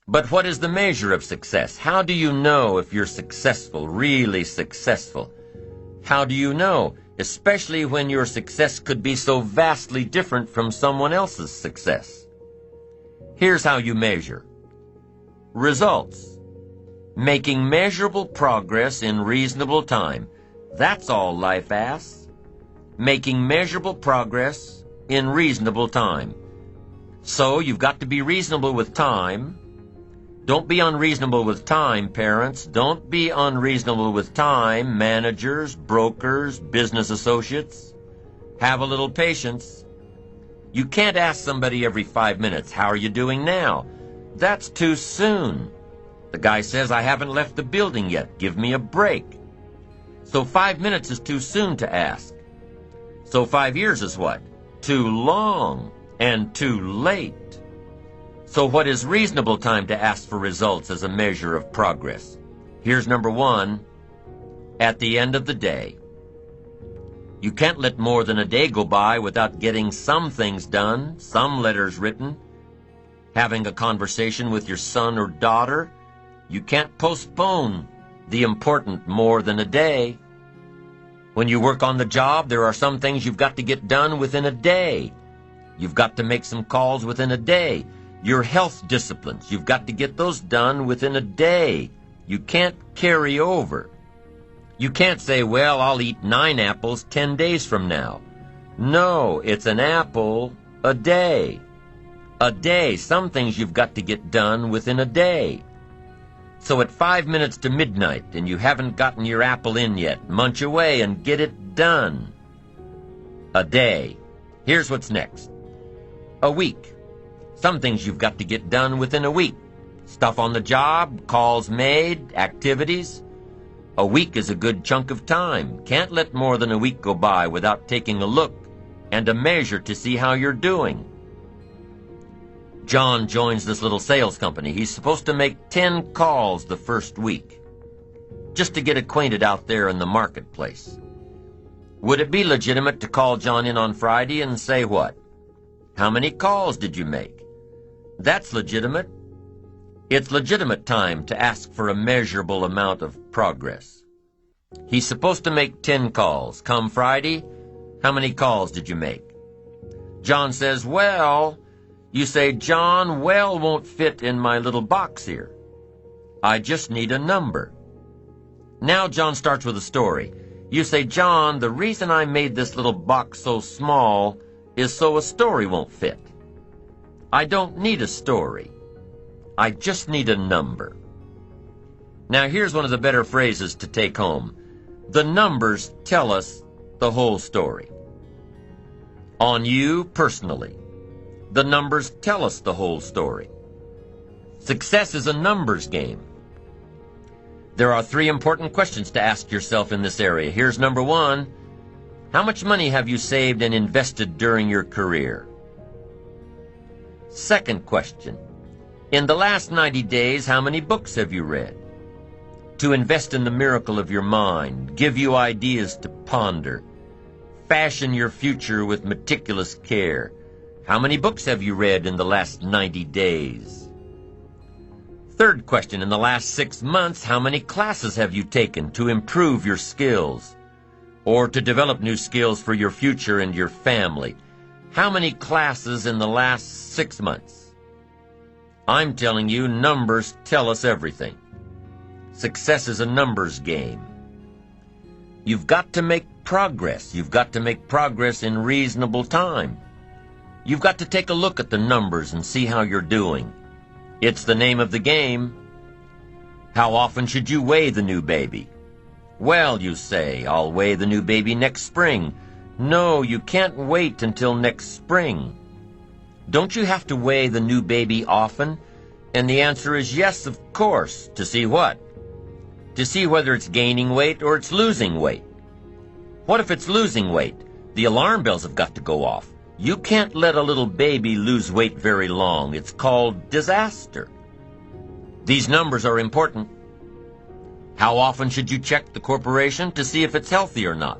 But what is the measure of success? How do you know if you're successful, really successful? How do you know, especially when your success could be so vastly different from someone else's success? Here's how you measure. Results. Making measurable progress in reasonable time. That's all life asks. Making measurable progress in reasonable time. So you've got to be reasonable with time. Don't be unreasonable with time, parents. Don't be unreasonable with time, managers, brokers, business associates. Have a little patience. You can't ask somebody every 5 minutes, "How are you doing now?" That's too soon. The guy says, "I haven't left the building yet. Give me a break." So 5 minutes is too soon to ask. So 5 years is what? Too long and too late. So what is reasonable time to ask for results as a measure of progress? Here's number one. At the end of the day. You can't let more than a day go by without getting some things done, some letters written, having a conversation with your son or daughter. You can't postpone the important more than a day. When you work on the job, there are some things you've got to get done within a day. You've got to make some calls within a day. Your health disciplines, you've got to get those done within a day. You can't carry over. You can't say, "Well, I'll eat 9 apples 10 days from now." No, it's an apple a day. A day. Some things you've got to get done within a day. So at 5 minutes to midnight and you haven't gotten your apple in yet, munch away and get it done. A day. Here's what's next. A week. Some things you've got to get done within a week. Stuff on the job, calls made, activities. A week is a good chunk of time. Can't let more than a week go by without taking a look and a measure to see how you're doing. John joins this little sales company. He's supposed to make 10 calls the first week, just to get acquainted out there in the marketplace. Would it be legitimate to call John in on Friday and say what? "How many calls did you make?" That's legitimate. It's legitimate time to ask for a measurable amount of progress. He's supposed to make 10 calls. Come Friday, how many calls did you make? John says, "Well," you say, "John, well won't fit in my little box here. I just need a number." Now John starts with a story. You say, "John, the reason I made this little box so small is so a story won't fit." I don't need a story. I just need a number. Now here's one of the better phrases to take home. The numbers tell us the whole story. On you personally, the numbers tell us the whole story. Success is a numbers game. There are 3 important questions to ask yourself in this area. Here's number 1. How much money have you saved and invested during your career? Second question. In the last 90 days, how many books have you read? To invest in the miracle of your mind, give you ideas to ponder, fashion your future with meticulous care. How many books have you read in the last 90 days? Third question. In the last 6 months, how many classes have you taken to improve your skills or to develop new skills for your future and your family? How many classes in the last 6 months? I'm telling you, numbers tell us everything. Success is a numbers game. You've got to make progress. You've got to make progress in reasonable time. You've got to take a look at the numbers and see how you're doing. It's the name of the game. How often should you weigh the new baby? Well, you say, I'll weigh the new baby next spring. No, you can't wait until next spring. Don't you have to weigh the new baby often? And the answer is yes, of course. To see what? To see whether it's gaining weight or it's losing weight. What if it's losing weight? The alarm bells have got to go off. You can't let a little baby lose weight very long. It's called disaster. These numbers are important. How often should you check the corporation to see if it's healthy or not?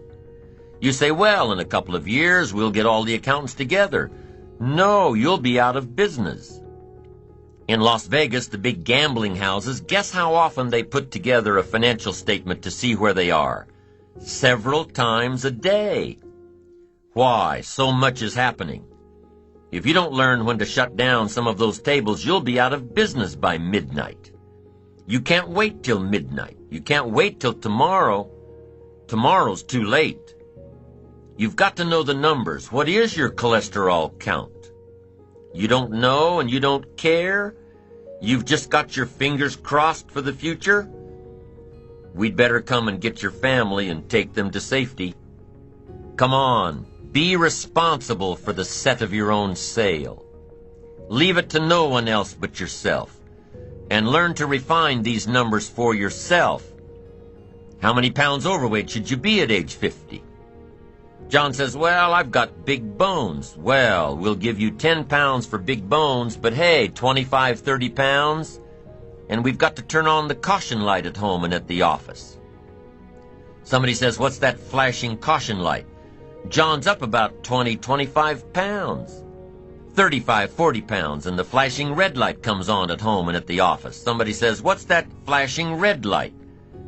You say, well, in a couple of years, we'll get all the accountants together. No, you'll be out of business. In Las Vegas, the big gambling houses, guess how often they put together a financial statement to see where they are? Several times a day. Why? So much is happening. If you don't learn when to shut down some of those tables, you'll be out of business by midnight. You can't wait till midnight. You can't wait till tomorrow. Tomorrow's too late. You've got to know the numbers. What is your cholesterol count? You don't know and you don't care? You've just got your fingers crossed for the future? We'd better come and get your family and take them to safety. Come on, be responsible for the set of your own sail. Leave it to no one else but yourself, and learn to refine these numbers for yourself. How many pounds overweight should you be at age 50? John says, well, I've got big bones. Well, we'll give you 10 pounds for big bones, but hey, 25, 30 pounds, and we've got to turn on the caution light at home and at the office. Somebody says, what's that flashing caution light? John's up about 20, 25 pounds. 35, 40 pounds, and the flashing red light comes on at home and at the office. Somebody says, what's that flashing red light?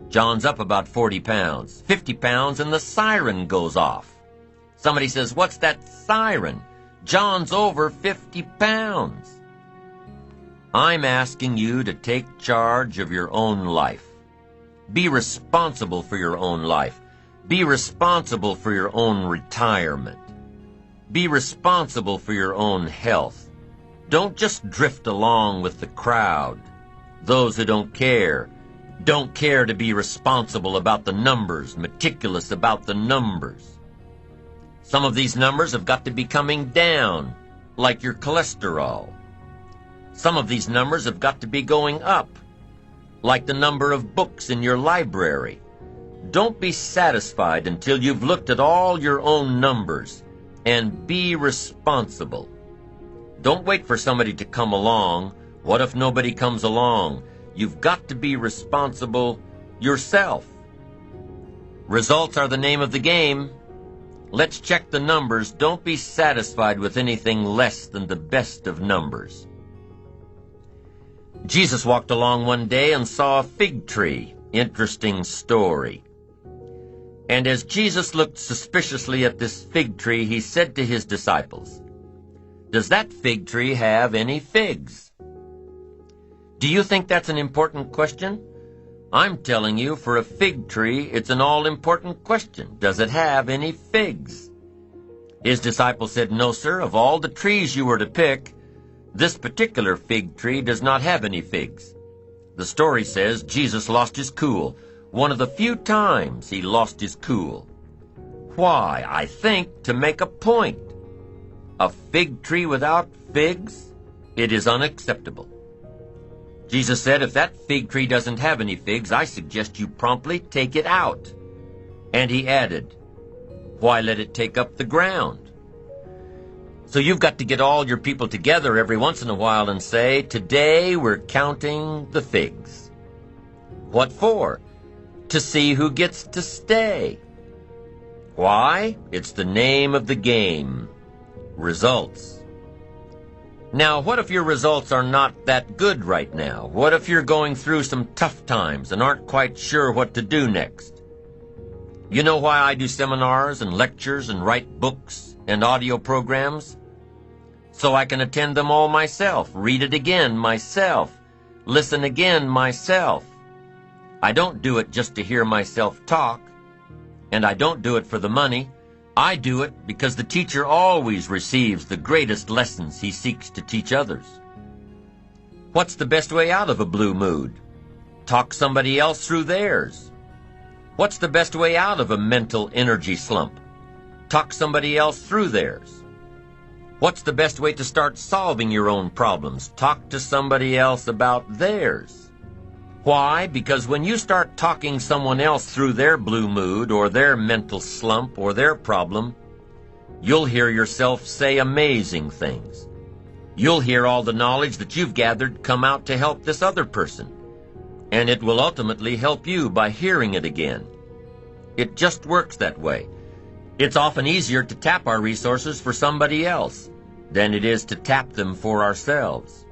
John's up about 40 pounds. 50 pounds, and the siren goes off. Somebody says, what's that siren? John's over 50 pounds. I'm asking you to take charge of your own life. Be responsible for your own life. Be responsible for your own retirement. Be responsible for your own health. Don't just drift along with the crowd. Those who don't care to be responsible about the numbers, meticulous about the numbers. Some of these numbers have got to be coming down, like your cholesterol. Some of these numbers have got to be going up, like the number of books in your library. Don't be satisfied until you've looked at all your own numbers, and be responsible. Don't wait for somebody to come along. What if nobody comes along? You've got to be responsible yourself. Results are the name of the game. Let's check the numbers. Don't be satisfied with anything less than the best of numbers. Jesus walked along one day and saw a fig tree. Interesting story. And as Jesus looked suspiciously at this fig tree, he said to his disciples, "Does that fig tree have any figs?" Do you think that's an important question? I'm telling you, for a fig tree, it's an all-important question. Does it have any figs? His disciples said, "No, sir. Of all the trees you were to pick, this particular fig tree does not have any figs." The story says Jesus lost his cool. One of the few times he lost his cool. Why? I think to make a point. A fig tree without figs? It is unacceptable. Jesus said, if that fig tree doesn't have any figs, I suggest you promptly take it out. And he added, why let it take up the ground? So you've got to get all your people together every once in a while and say, today we're counting the figs. What for? To see who gets to stay. Why? It's the name of the game. Results. Now, what if your results are not that good right now? What if you're going through some tough times and aren't quite sure what to do next? You know why I do seminars and lectures and write books and audio programs? So I can attend them all myself, read it again myself, listen again myself. I don't do it just to hear myself talk, and I don't do it for the money. I do it because the teacher always receives the greatest lessons he seeks to teach others. What's the best way out of a blue mood? Talk somebody else through theirs. What's the best way out of a mental energy slump? Talk somebody else through theirs. What's the best way to start solving your own problems? Talk to somebody else about theirs. Why? Because when you start talking someone else through their blue mood or their mental slump or their problem, you'll hear yourself say amazing things. You'll hear all the knowledge that you've gathered come out to help this other person. And it will ultimately help you by hearing it again. It just works that way. It's often easier to tap our resources for somebody else than it is to tap them for ourselves.